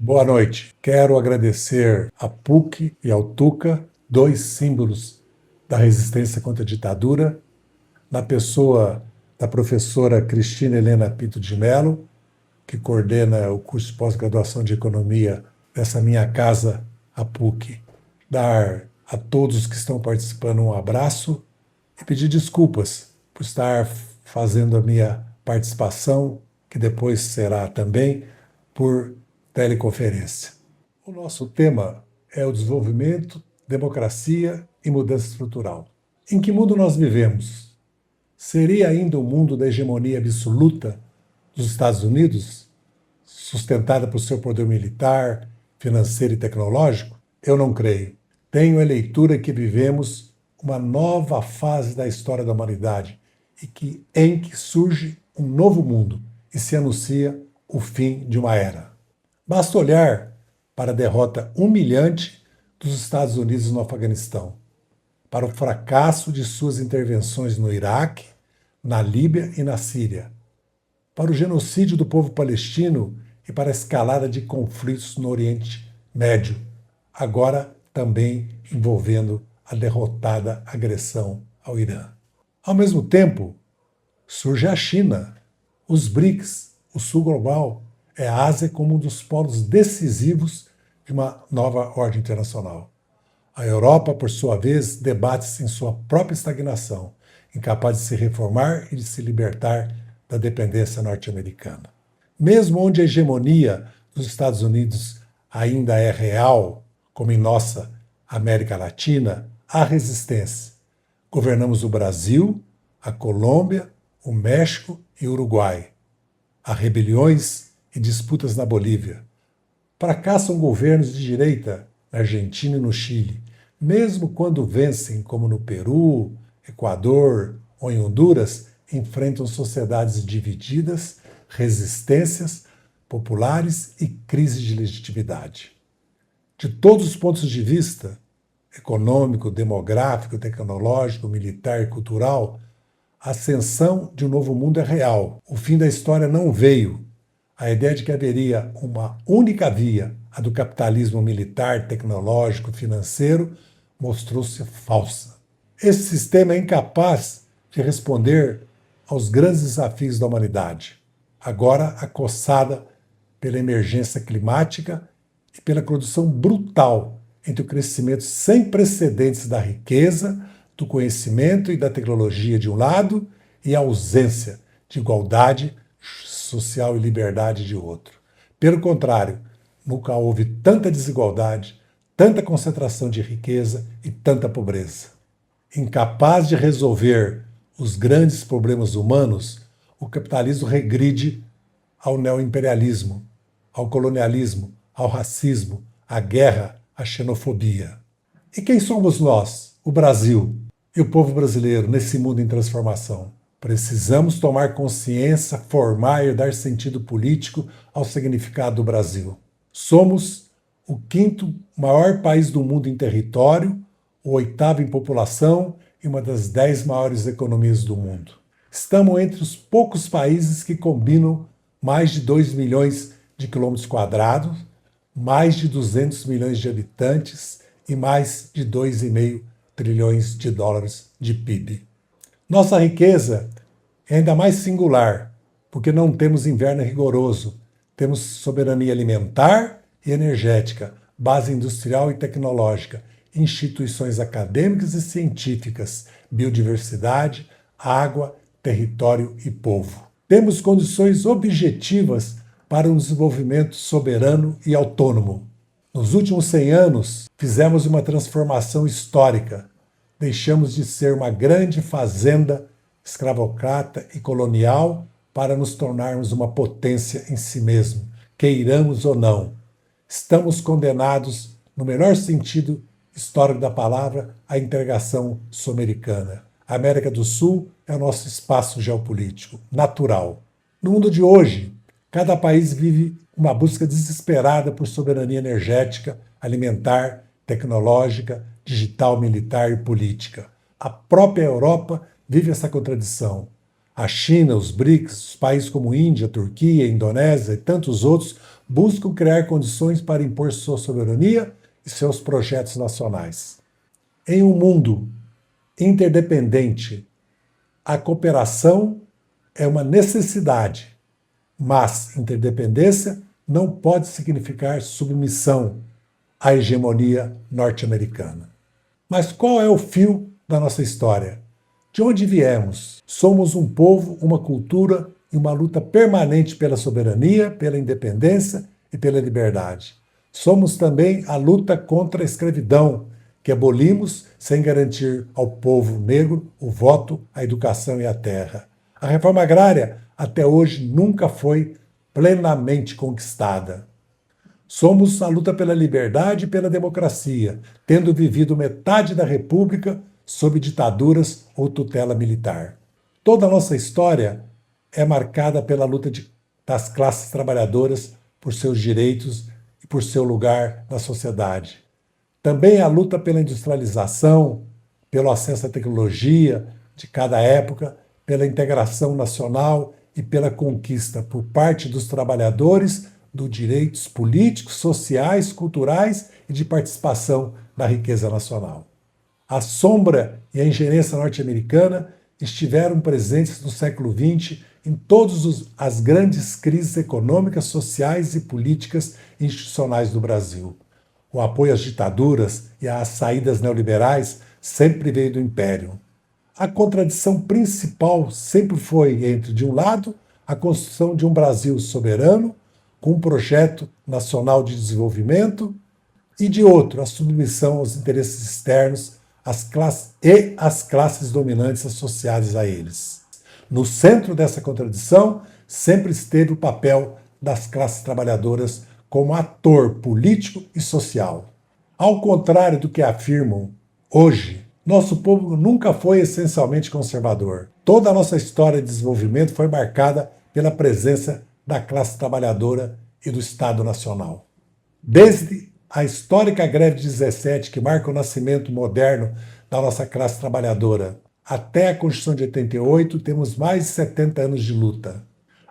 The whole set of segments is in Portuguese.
Boa noite. Quero agradecer à PUC e ao TUCA, dois símbolos da resistência contra a ditadura, na pessoa da professora Cristina Helena Pinto de Mello, que coordena o curso de pós-graduação de Economia dessa minha casa, a PUC. Dar a todos que estão participando um abraço e pedir desculpas por estar fazendo a minha participação, que depois será também por teleconferência. O nosso tema é o desenvolvimento, democracia e mudança estrutural. Em que mundo nós vivemos? Seria ainda o mundo da hegemonia absoluta dos Estados Unidos, sustentada por seu poder militar, financeiro e tecnológico? Eu não creio. Tenho a leitura que vivemos uma nova fase da história da humanidade em que surge um novo mundo e se anuncia o fim de uma era. Basta olhar para a derrota humilhante dos Estados Unidos no Afeganistão, para o fracasso de suas intervenções no Iraque, na Líbia e na Síria, para o genocídio do povo palestino e para a escalada de conflitos no Oriente Médio, agora também envolvendo a derrotada agressão ao Irã. Ao mesmo tempo, surge a China, os BRICS, o Sul Global, a Ásia como um dos polos decisivos de uma nova ordem internacional. A Europa, por sua vez, debate-se em sua própria estagnação, incapaz de se reformar e de se libertar da dependência norte-americana. Mesmo onde a hegemonia dos Estados Unidos ainda é real, como em nossa América Latina, há resistência. Governamos o Brasil, a Colômbia, o México e o Uruguai. Há rebeliões e disputas na Bolívia. Fracassam governos de direita na Argentina e no Chile, mesmo quando vencem, como no Peru, Equador ou em Honduras, enfrentam sociedades divididas, resistências populares e crises de legitimidade. De todos os pontos de vista, econômico, demográfico, tecnológico, militar e cultural, a ascensão de um novo mundo é real. O fim da história não veio. A ideia de que haveria uma única via, a do capitalismo militar, tecnológico, financeiro, mostrou-se falsa. Esse sistema é incapaz de responder aos grandes desafios da humanidade, agora acossada pela emergência climática e pela produção brutal entre o crescimento sem precedentes da riqueza, do conhecimento e da tecnologia de um lado e a ausência de igualdade social e liberdade de outro. Pelo contrário, nunca houve tanta desigualdade, tanta concentração de riqueza e tanta pobreza. Incapaz de resolver os grandes problemas humanos, o capitalismo regride ao neoimperialismo, ao colonialismo, ao racismo, à guerra, à xenofobia. E quem somos nós, o Brasil e o povo brasileiro, nesse mundo em transformação? Precisamos tomar consciência, formar e dar sentido político ao significado do Brasil. Somos o quinto maior país do mundo em território, o oitavo em população e uma das 10 maiores economias do mundo. Estamos entre os poucos países que combinam mais de 2 milhões de quilômetros quadrados, mais de 200 milhões de habitantes e mais de 2,5 trilhões de dólares de PIB. Nossa riqueza é ainda mais singular, porque não temos inverno rigoroso, temos soberania alimentar e energética, base industrial e tecnológica, instituições acadêmicas e científicas, biodiversidade, água, território e povo. Temos condições objetivas para um desenvolvimento soberano e autônomo. Nos últimos 100 anos, fizemos uma transformação histórica. Deixamos de ser uma grande fazenda escravocrata e colonial para nos tornarmos uma potência em si mesmo, queiramos ou não. Estamos condenados, no melhor sentido histórico da palavra, à integração sul-americana. A América do Sul é o nosso espaço geopolítico, natural. No mundo de hoje, cada país vive uma busca desesperada por soberania energética, alimentar, tecnológica, digital, militar e política. A própria Europa vive essa contradição. A China, os BRICS, os países como Índia, Turquia, Indonésia e tantos outros buscam criar condições para impor sua soberania e seus projetos nacionais. Em um mundo interdependente, a cooperação é uma necessidade, mas interdependência não pode significar submissão à hegemonia norte-americana. Mas qual é o fio da nossa história? De onde viemos? Somos um povo, uma cultura e uma luta permanente pela soberania, pela independência e pela liberdade. Somos também a luta contra a escravidão, que abolimos sem garantir ao povo negro o voto, a educação e a terra. A reforma agrária, até hoje, nunca foi plenamente conquistada. Somos a luta pela liberdade e pela democracia, tendo vivido metade da República sob ditaduras ou tutela militar. Toda a nossa história é marcada pela luta das classes trabalhadoras por seus direitos e por seu lugar na sociedade. Também a luta pela industrialização, pelo acesso à tecnologia de cada época, pela integração nacional e pela conquista por parte dos trabalhadores dos direitos políticos, sociais, culturais e de participação na riqueza nacional. A sombra e a ingerência norte-americana estiveram presentes no século XX em todas as grandes crises econômicas, sociais e políticas institucionais do Brasil. O apoio às ditaduras e às saídas neoliberais sempre veio do Império. A contradição principal sempre foi entre, de um lado, a construção de um Brasil soberano, com um projeto nacional de desenvolvimento, e de outro, a submissão aos interesses externos às classes dominantes associadas a eles. No centro dessa contradição sempre esteve o papel das classes trabalhadoras como ator político e social. Ao contrário do que afirmam hoje, nosso povo nunca foi essencialmente conservador. Toda a nossa história de desenvolvimento foi marcada pela presença da classe trabalhadora e do Estado Nacional. Desde a histórica greve de 17, que marca o nascimento moderno da nossa classe trabalhadora, até a Constituição de 88, temos mais de 70 anos de luta.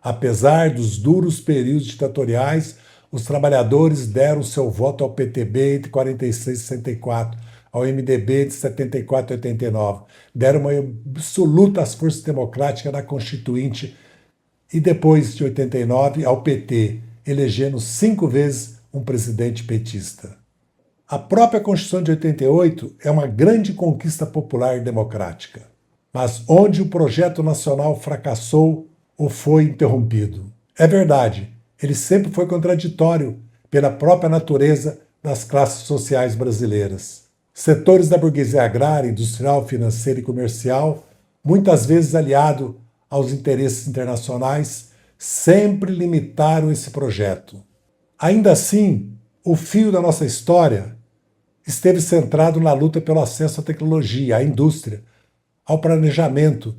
Apesar dos duros períodos ditatoriais, os trabalhadores deram seu voto ao PTB entre 46 e 64, ao MDB de 74 e 89, deram uma absoluta às forças democráticas na Constituinte e depois de 89 ao PT, elegendo 5 vezes um presidente petista. A própria Constituição de 88 é uma grande conquista popular e democrática, mas onde o projeto nacional fracassou ou foi interrompido. É verdade, ele sempre foi contraditório pela própria natureza das classes sociais brasileiras. Setores da burguesia agrária, industrial, financeira e comercial, muitas vezes aliado aos interesses internacionais, sempre limitaram esse projeto. Ainda assim, o fio da nossa história esteve centrado na luta pelo acesso à tecnologia, à indústria, ao planejamento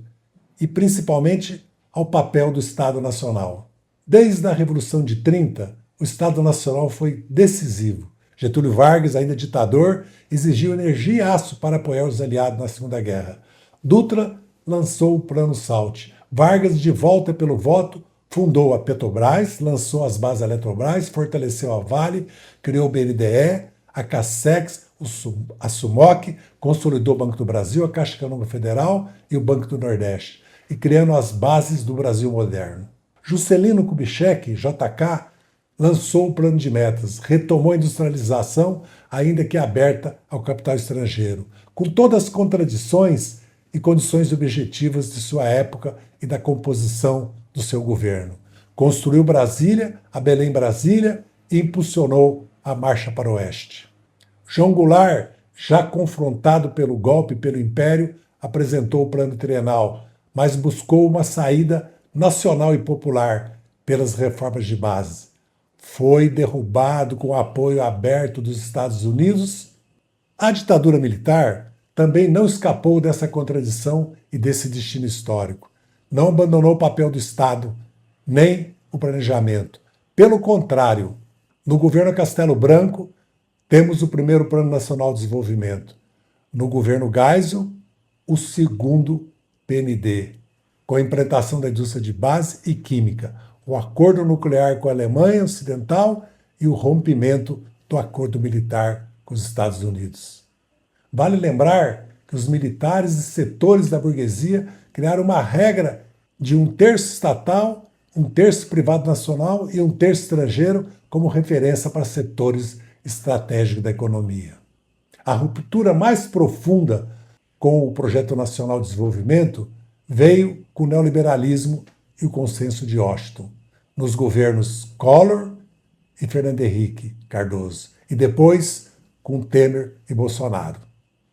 e, principalmente, ao papel do Estado Nacional. Desde a Revolução de 30, o Estado Nacional foi decisivo. Getúlio Vargas, ainda ditador, exigiu energia e aço para apoiar os aliados na Segunda Guerra. Dutra lançou o Plano Salt. Vargas, de volta pelo voto, fundou a Petrobras, lançou as bases da Eletrobras, fortaleceu a Vale, criou o BNDE, a Cassex, a Sumoc, consolidou o Banco do Brasil, a Caixa Econômica Federal e o Banco do Nordeste, e criando as bases do Brasil moderno. Juscelino Kubitschek, JK, lançou o plano de metas, retomou a industrialização, ainda que aberta ao capital estrangeiro, com todas as contradições e condições objetivas de sua época e da composição do seu governo. Construiu Brasília, a Belém Brasília, e impulsionou a Marcha para o Oeste. João Goulart, já confrontado pelo golpe e pelo Império, apresentou o Plano Trienal, mas buscou uma saída nacional e popular pelas reformas de base. Foi derrubado com o apoio aberto dos Estados Unidos. A ditadura militar também não escapou dessa contradição e desse destino histórico. Não abandonou o papel do Estado, nem o planejamento. Pelo contrário, no governo Castelo Branco, temos o primeiro Plano Nacional de Desenvolvimento. No governo Geisel, o segundo PND, com a implantação da indústria de base e química. o acordo nuclear com a Alemanha Ocidental e o rompimento do acordo militar com os Estados Unidos. Vale lembrar que os militares e setores da burguesia criaram uma regra de 1/3 estatal, 1/3 privado nacional e 1/3 estrangeiro como referência para setores estratégicos da economia. A ruptura mais profunda com o Projeto Nacional de Desenvolvimento veio com o neoliberalismo e o consenso de Washington, nos governos Collor e Fernando Henrique Cardoso, e depois com Temer e Bolsonaro.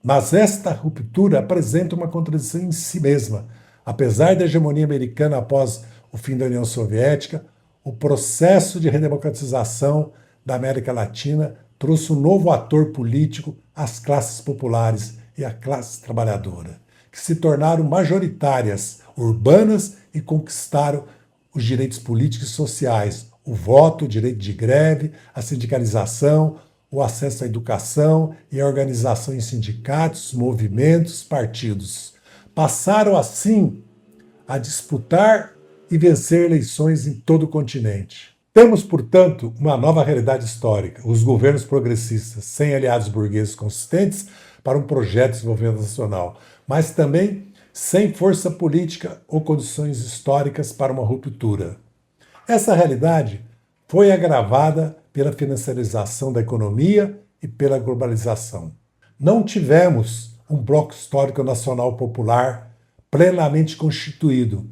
Mas esta ruptura apresenta uma contradição em si mesma. Apesar da hegemonia americana após o fim da União Soviética, o processo de redemocratização da América Latina trouxe um novo ator político às classes populares e à classe trabalhadora, que se tornaram majoritárias, urbanas e conquistaram os direitos políticos e sociais, o voto, o direito de greve, a sindicalização, o acesso à educação e a organização em sindicatos, movimentos, partidos. Passaram, assim, a disputar e vencer eleições em todo o continente. Temos, portanto, uma nova realidade histórica, os governos progressistas, sem aliados burgueses consistentes para um projeto de desenvolvimento nacional, mas também sem força política ou condições históricas para uma ruptura. Essa realidade foi agravada pela financiarização da economia e pela globalização. Não tivemos um bloco histórico nacional popular plenamente constituído,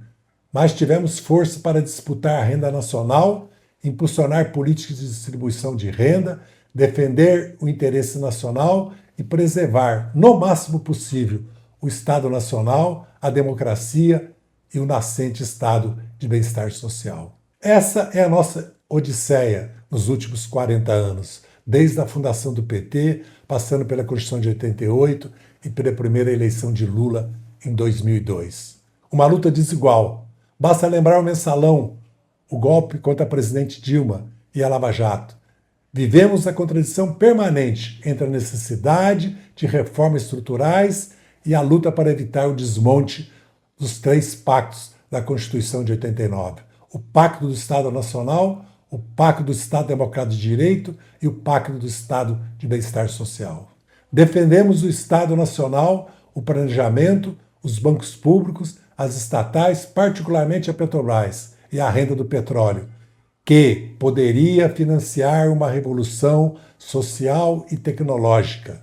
mas tivemos força para disputar a renda nacional, impulsionar políticas de distribuição de renda, defender o interesse nacional e preservar, no máximo possível, o Estado Nacional, a democracia e o nascente estado de bem-estar social. Essa é a nossa odisseia nos últimos 40 anos, desde a fundação do PT, passando pela Constituição de 88 e pela primeira eleição de Lula em 2002. Uma luta desigual. Basta lembrar o mensalão, o golpe contra a presidente Dilma e a Lava Jato. Vivemos a contradição permanente entre a necessidade de reformas estruturais e a luta para evitar o desmonte dos 3 pactos da Constituição de 89. O Pacto do Estado Nacional, o Pacto do Estado Democrático de Direito e o Pacto do Estado de Bem-Estar Social. Defendemos o Estado Nacional, o planejamento, os bancos públicos, as estatais, particularmente a Petrobras, e a renda do petróleo, que poderia financiar uma revolução social e tecnológica.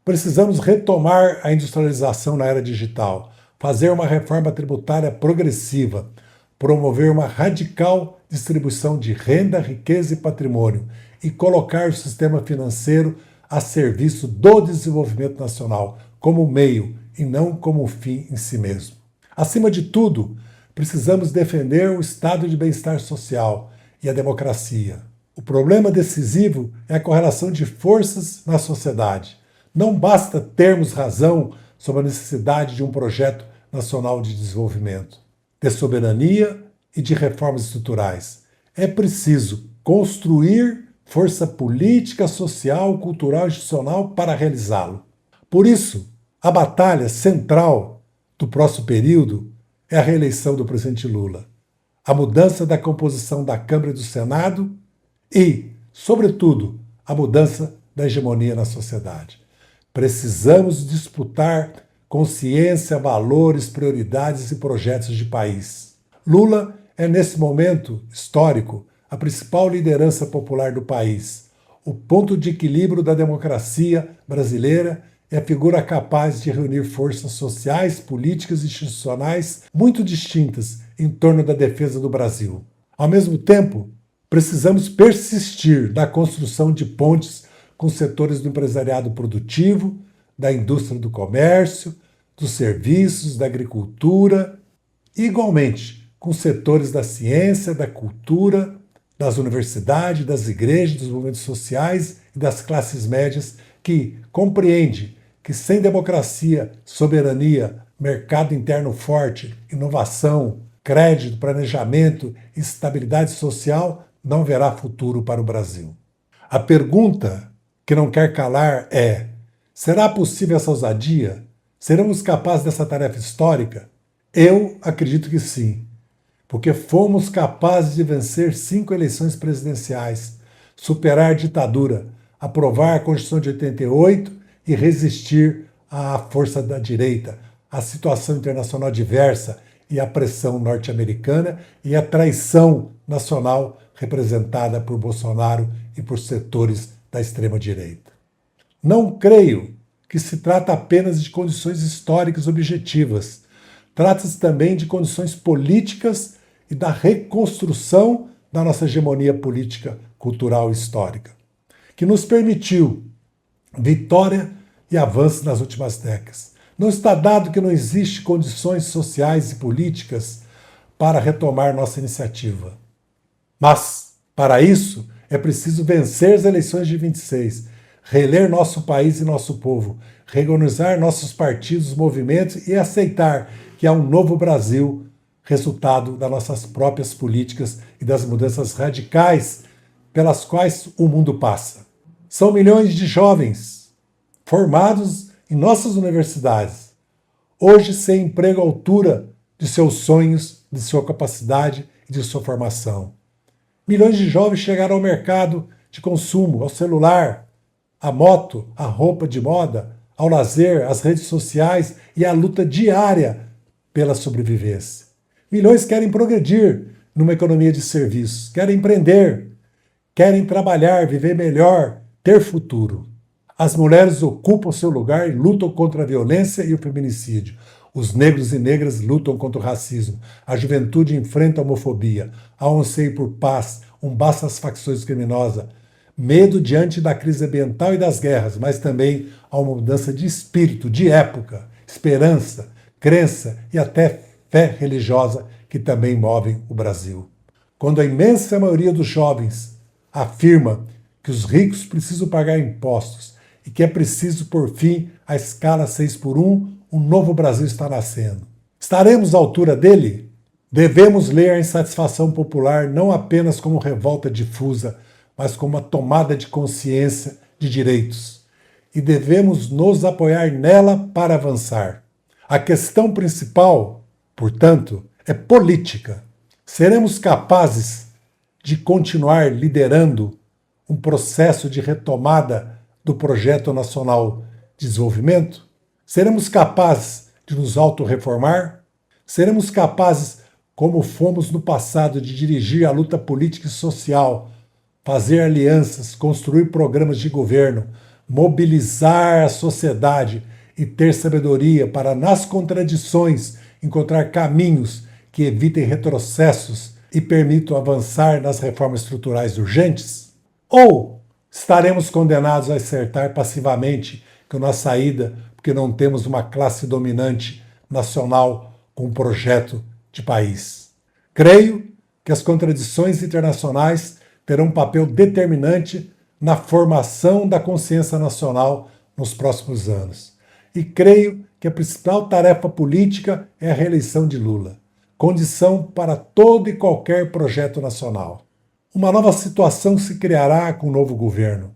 Precisamos retomar a industrialização na era digital, fazer uma reforma tributária progressiva, promover uma radical distribuição de renda, riqueza e patrimônio e colocar o sistema financeiro a serviço do desenvolvimento nacional, como meio e não como fim em si mesmo. Acima de tudo, precisamos defender o estado de bem-estar social e a democracia. O problema decisivo é a correlação de forças na sociedade. Não basta termos razão sobre a necessidade de um projeto nacional de desenvolvimento, de soberania e de reformas estruturais. É preciso construir força política, social, cultural e institucional para realizá-lo. Por isso, a batalha central do próximo período é a reeleição do presidente Lula, a mudança da composição da Câmara e do Senado e, sobretudo, a mudança da hegemonia na sociedade. Precisamos disputar consciência, valores, prioridades e projetos de país. Lula é, nesse momento histórico, a principal liderança popular do país, o ponto de equilíbrio da democracia brasileira é a figura capaz de reunir forças sociais, políticas e institucionais muito distintas em torno da defesa do Brasil. Ao mesmo tempo, precisamos persistir na construção de pontes com setores do empresariado produtivo, da indústria do comércio, dos serviços, da agricultura, e, igualmente, com setores da ciência, da cultura, das universidades, das igrejas, dos movimentos sociais e das classes médias que compreende que sem democracia, soberania, mercado interno forte, inovação, crédito, planejamento e estabilidade social, não haverá futuro para o Brasil. A pergunta que não quer calar é: será possível essa ousadia? Seremos capazes dessa tarefa histórica? Eu acredito que sim. porque fomos capazes de vencer 5 eleições presidenciais, superar a ditadura, aprovar a Constituição de 88 e resistir à força da direita, à situação internacional diversa e à pressão norte-americana e à traição nacional representada por Bolsonaro e por setores da extrema-direita. Não creio que se trata apenas de condições históricas objetivas. Trata-se também de condições políticas e da reconstrução da nossa hegemonia política, cultural e histórica, que nos permitiu vitória e avanço nas últimas décadas. Não está dado que não existem condições sociais e políticas para retomar nossa iniciativa. Mas, para isso, é preciso vencer as eleições de 26, reler nosso país e nosso povo, reorganizar nossos partidos, movimentos e aceitar que há um novo Brasil, resultado das nossas próprias políticas e das mudanças radicais pelas quais o mundo passa. São milhões de jovens formados em nossas universidades, hoje sem emprego à altura de seus sonhos, de sua capacidade e de sua formação. Milhões de jovens chegaram ao mercado de consumo, ao celular, à moto, à roupa de moda, ao lazer, às redes sociais e à luta diária pela sobrevivência. Milhões querem progredir numa economia de serviços, querem empreender, querem trabalhar, viver melhor, ter futuro. As mulheres ocupam seu lugar e lutam contra a violência e o feminicídio. Os negros e negras lutam contra o racismo. A juventude enfrenta a homofobia. Há um anseio por paz, um basta às facções criminosas. Medo diante da crise ambiental e das guerras, mas também há uma mudança de espírito, de época, esperança, crença e até fé religiosa que também movem o Brasil. Quando a imensa maioria dos jovens afirma que os ricos precisam pagar impostos e que é preciso pôr fim à escala 6x1, um novo Brasil está nascendo. Estaremos à altura dele? Devemos ler a insatisfação popular não apenas como revolta difusa, mas como uma tomada de consciência de direitos. E devemos nos apoiar nela para avançar. A questão principal, portanto, é política. Seremos capazes de continuar liderando um processo de retomada do Projeto Nacional de Desenvolvimento? Seremos capazes de nos autorreformar? Seremos capazes, como fomos no passado, de dirigir a luta política e social, fazer alianças, construir programas de governo, mobilizar a sociedade e ter sabedoria para, nas contradições, encontrar caminhos que evitem retrocessos e permitam avançar nas reformas estruturais urgentes? Ou estaremos condenados a acertar passivamente com a saída porque não temos uma classe dominante nacional com um projeto de país? Creio que as contradições internacionais terão um papel determinante na formação da consciência nacional nos próximos anos. E creio que a principal tarefa política é a reeleição de Lula, condição para todo e qualquer projeto nacional. Uma nova situação se criará com o novo governo.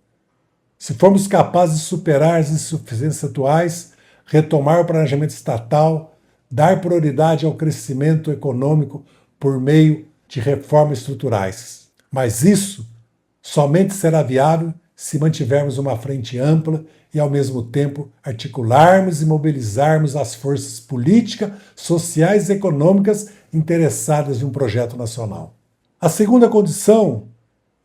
Se formos capazes de superar as insuficiências atuais, retomar o planejamento estatal, dar prioridade ao crescimento econômico por meio de reformas estruturais. Mas isso somente será viável se mantivermos uma frente ampla e, ao mesmo tempo, articularmos e mobilizarmos as forças políticas, sociais e econômicas interessadas em um projeto nacional. A segunda condição,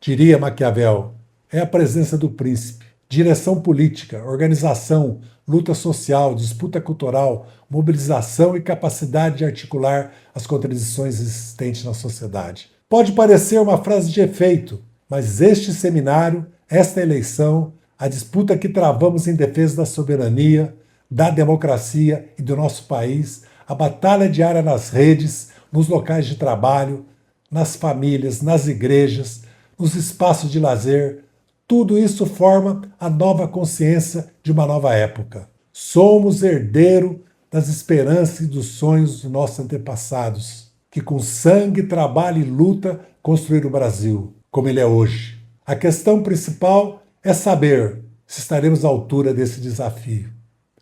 diria Maquiavel, é a presença do príncipe. Direção política, organização, luta social, disputa cultural, mobilização e capacidade de articular as contradições existentes na sociedade. Pode parecer uma frase de efeito, mas este seminário, esta eleição, a disputa que travamos em defesa da soberania, da democracia e do nosso país, a batalha diária nas redes, nos locais de trabalho, nas famílias, nas igrejas, nos espaços de lazer, tudo isso forma a nova consciência de uma nova época. Somos herdeiro das esperanças e dos sonhos dos nossos antepassados, que com sangue, trabalho e luta construíram o Brasil, como ele é hoje. A questão principal é saber se estaremos à altura desse desafio.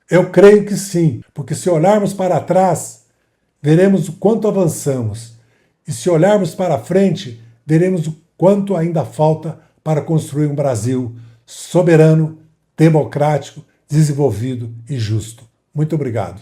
Eu creio que sim, porque se olharmos para trás, veremos o quanto avançamos E se olharmos para frente, veremos o quanto ainda falta para construir um Brasil soberano, democrático, desenvolvido e justo. Muito obrigado.